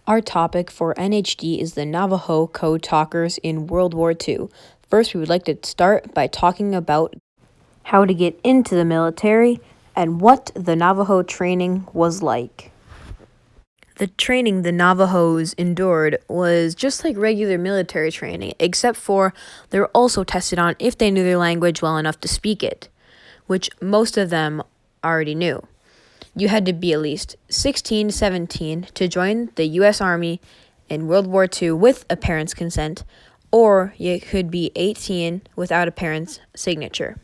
Our topic for NHD is the Navajo Code Talkers in World War II. First, we would like to start by talking about how to get into the military and what the Navajo training was like. The training the Navajos endured was just like regular military training, except for they were also tested on if they knew their language well enough to speak it, which most of them already knew. You had to be at least 16, 17 to join the U.S. Army in World War II with a parent's consent, or you could be 18 without a parent's signature.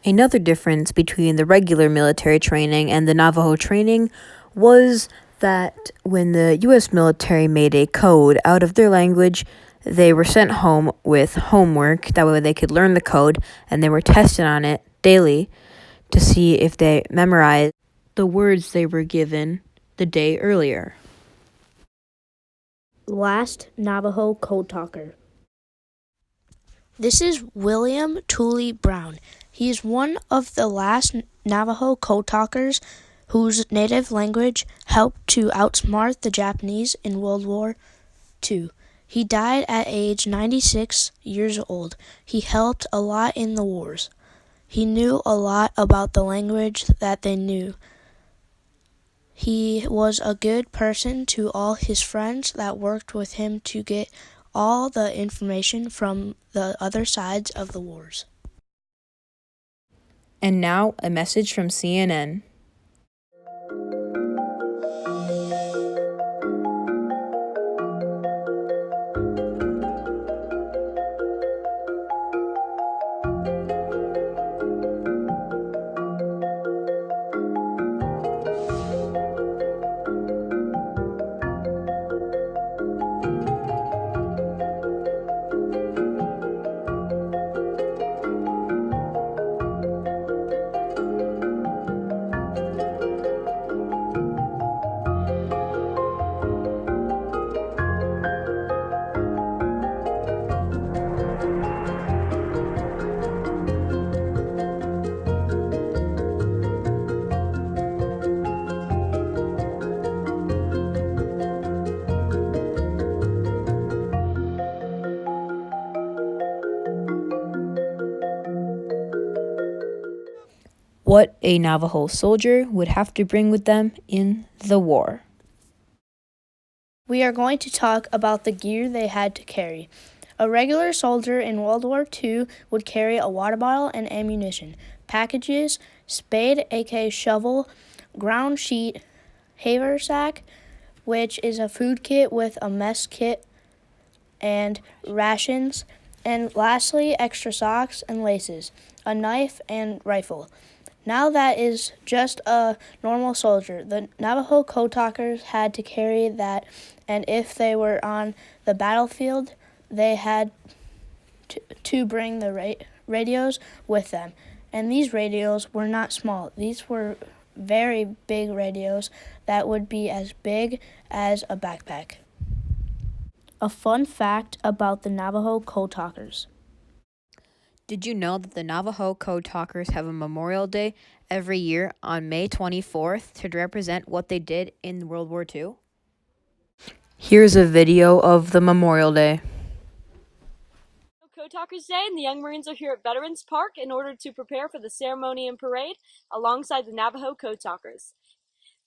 Another difference between the regular military training and the Navajo training was that when the U.S. military made a code out of their language, they were sent home with homework. That way they could learn the code, and they were tested on it daily to see if they memorized the words they were given the day earlier. Last Navajo Code Talker. This is William Tooley Brown. He is one of the last Navajo Code Talkers whose native language helped to outsmart the Japanese in World War II. He died at age 96 years old. He helped a lot in the wars. He knew a lot about the language that they knew. He was a good person to all his friends that worked with him to get all the information from the other sides of the wars. And now, a message from CNN. What a Navajo soldier would have to bring with them in the war. We are going to talk about the gear they had to carry. A regular soldier in World War II would carry a water bottle and ammunition, packages, spade aka shovel, ground sheet, haversack, which is a food kit with a mess kit and rations, and lastly extra socks and laces, a knife and rifle. Now that is just a normal soldier. The Navajo Code Talkers had to carry that, and if they were on the battlefield, they had to bring the radios with them. And these radios were not small. These were very big radios that would be as big as a backpack. A fun fact about the Navajo Code Talkers. Did you know that the Navajo Code Talkers have a Memorial Day every year on May 24th to represent what they did in World War II? Here's a video of the Memorial Day. Code Talkers Day, and the Young Marines are here at Veterans Park in order to prepare for the ceremony and parade alongside the Navajo Code Talkers.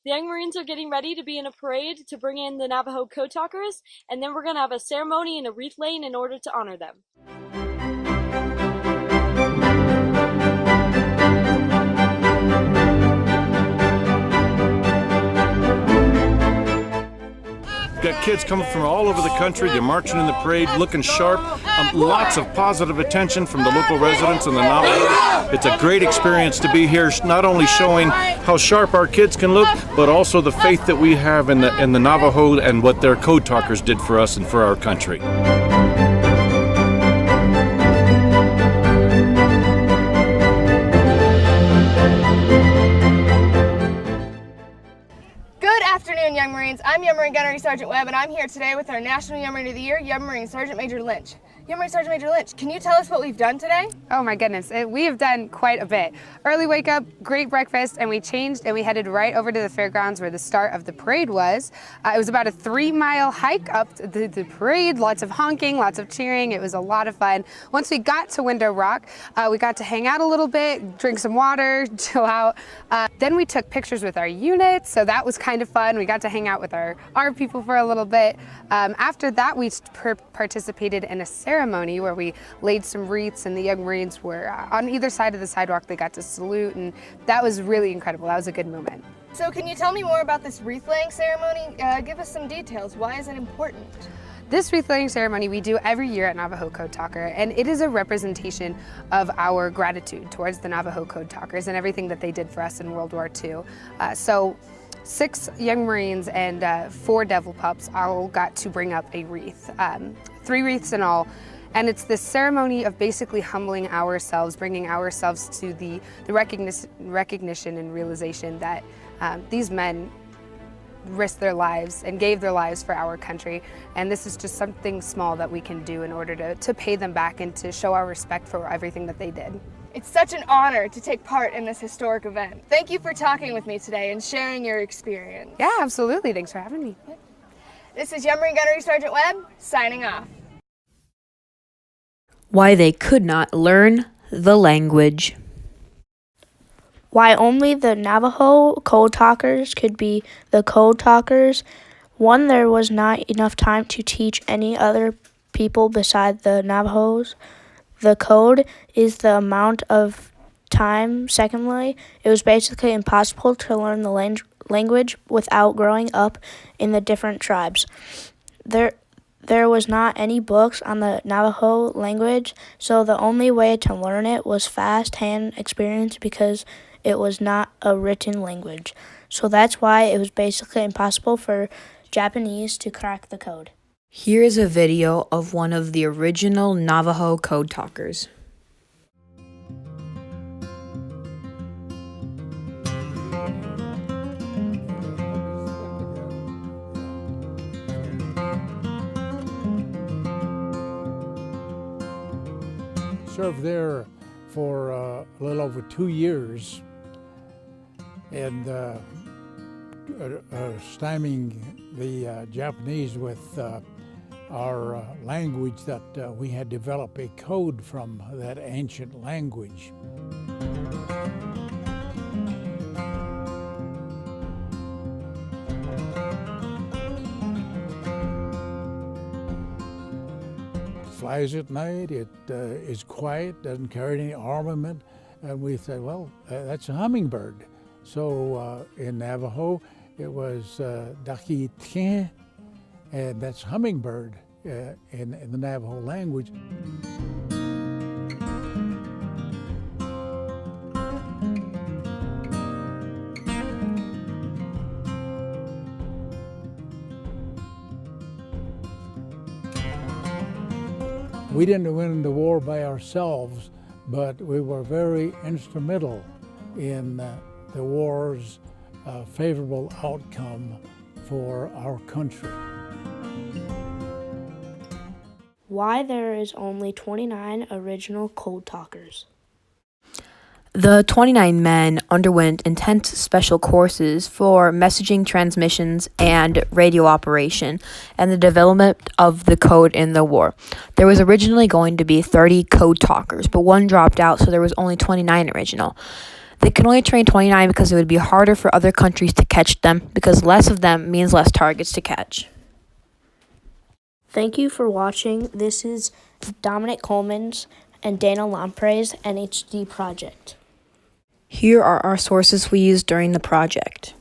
The Young Marines are getting ready to be in a parade to bring in the Navajo Code Talkers, and then we're going to have a ceremony in a wreath lane in order to honor them. Got kids coming from all over the country. They're marching in the parade, looking sharp. Lots of positive attention from the local residents and the Navajos. It's a great experience to be here, not only showing how sharp our kids can look, but also the faith that we have in the Navajo and what their code talkers did for us and for our country. Good afternoon, Young Marines. I'm Young Marine Gunnery Sergeant Webb, and I'm here today with our National Young Marine of the Year, Young Marine Sergeant Major Lynch. Young Marine Sergeant Major Lynch, can you tell us what we've done today? Oh my goodness, we have done quite a bit. Early wake up, great breakfast, and we changed and we headed right over to the fairgrounds where the start of the parade was. It was about a 3-mile hike up to the parade, lots of honking, lots of cheering. It was a lot of fun. Once we got to Window Rock, we got to hang out a little bit, drink some water, chill out. Then we took pictures with our units, so that was kind of fun. We got to hang out with our people for a little bit. After that, we participated in a ceremony where we laid some wreaths, and the Young Marines were on either side of the sidewalk. They got to salute, and that was really incredible. That was a good moment. So can you tell me more about this wreath-laying ceremony? Give us some details. Why is it important? This wreath-laying ceremony we do every year at Navajo Code Talker, and it is a representation of our gratitude towards the Navajo Code Talkers and everything that they did for us in World War II. So 6 Young Marines and 4 Devil Pups all got to bring up a wreath, 3 wreaths in all. And it's this ceremony of basically humbling ourselves, bringing ourselves to the recognition and realization that these men risked their lives and gave their lives for our country. And this is just something small that we can do in order to pay them back and to show our respect for everything that they did. It's such an honor to take part in this historic event. Thank you for talking with me today and sharing your experience. Yeah, absolutely. Thanks for having me. This is Young Marine Gunnery Sergeant Webb, signing off. Why they could not learn the language. Why only the Navajo Code Talkers could be the Code Talkers. 1, there was not enough time to teach any other people beside the Navajos. The code is the amount of time. Secondly, it was basically impossible to learn the language without growing up in the different tribes. There was not any books on the Navajo language, so the only way to learn it was fast hand experience because it was not a written language. So that's why it was basically impossible for Japanese to crack the code. Here is a video of one of the original Navajo Code Talkers. Served there for a little over 2 years, and stymieing the Japanese with our language that we had developed a code from that ancient language. Flies at night, it is quiet, doesn't carry any armament, and we said, well, that's a hummingbird. So in Navajo, it was Dakitien, and that's hummingbird in the Navajo language. We didn't win the war by ourselves, but we were very instrumental in the war's favorable outcome for our country. Why there is only 29 original Code Talkers. The 29 men underwent intense special courses for messaging transmissions and radio operation and the development of the code in the war. There was originally going to be 30 Code Talkers, but one dropped out, so there was only 29 original. They could only train 29 because it would be harder for other countries to catch them, because less of them means less targets to catch. Thank you for watching. This is Dominic Coleman's and Dana Lampre's NHD project. Here are our sources we used during the project.